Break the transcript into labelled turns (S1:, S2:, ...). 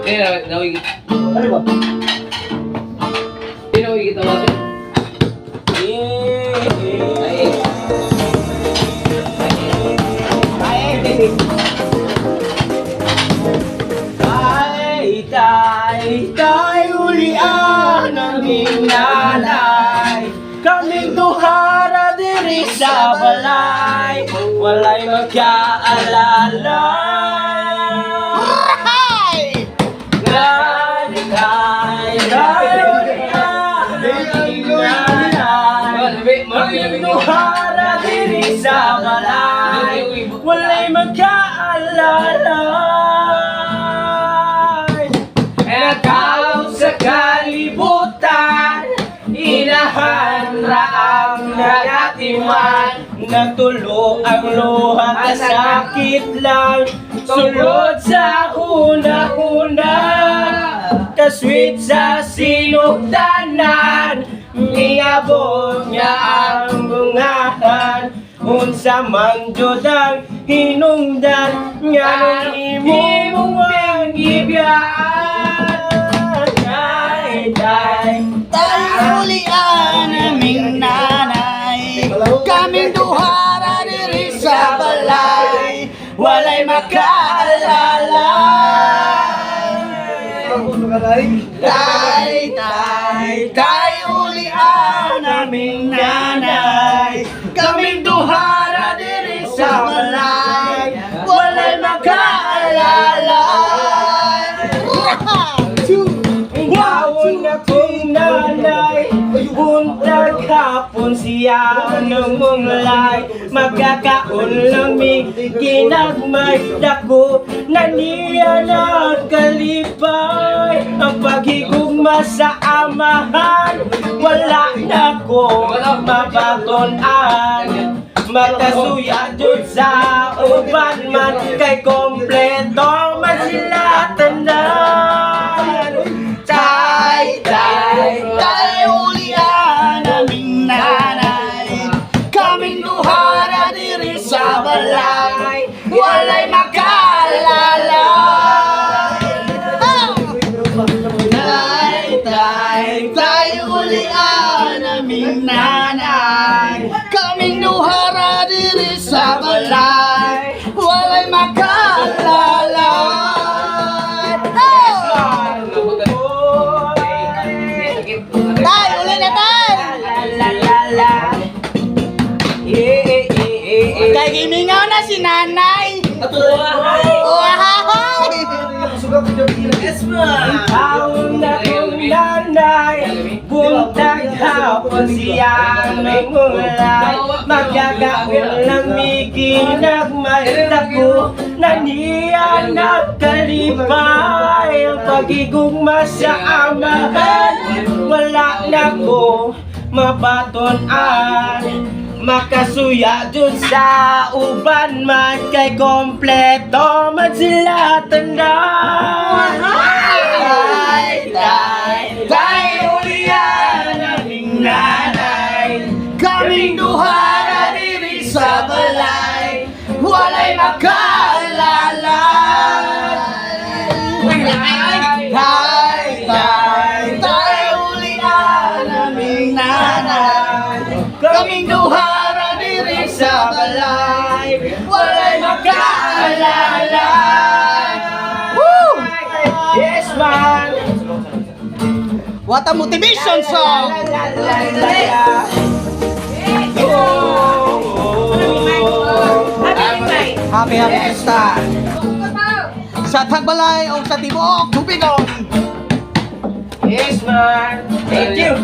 S1: Nawig.
S2: Ano ba?
S1: Nawig kita ba?
S2: Tay, ulian aming nanay. Kaming duhara diri sa balay, walay magkaalala. Kaming duhara diri sa balay, walay magkaalala. Ikaw sa kalibutan, inahanra ang nagatiman. Natulo ang luha at sakit lang, sulod sa huna-huna. Kasweet sa sinugdanan, miabot niya ang bungahan. Unsa man jud ang hinungdan, nga nung imong pangibiyaan.
S3: Tay, ulian aming nanay. Kaming duhara diri sa balay, walay makaalala. Tay, ulian aming nanay. Kaming duhara diri sa balay, walay makaalala.
S2: Gawon akong nanay, buntag hapon siya ng munglay. Magkakaon lang mi ginagmay, dako na niya nagkalipay. Ang paghigugma sa amahan, wala na ko mabatonan. Magkasuya jud sa uban man, kay kompleto man sila tanan.
S3: Tay, ulian aming nanay. Kaming duhara diri sa balay, walay makaalala. Tay, ulian aming nanay. Kaming duhara diri sa balay, walay makaalala. Tay, uli na tay! Kay gimingaw na si nanay! Wahay!
S2: Taon na kong nanay, buntag hapon siya ng mulay. Magkakaon lang mi ginagmay, dako na niya nagkalipay. Ang pagigugma sa amahan, wala na ko mabatonan. Makasuya jud sa uban man, kay kompleto man sila tanan.
S3: Tay, ulian aming nanay. Kaming duhara diri sa balay, walay makaalala. Tay, ulian aming nanay. Kaming duhara diri sa balay, walay makaalala. Woo!
S2: Yes man.
S3: What a motivation song! Happy Fiesta! Sa Tagbalay o sa Tibok, Tubigon!
S2: Yes man. Thank you.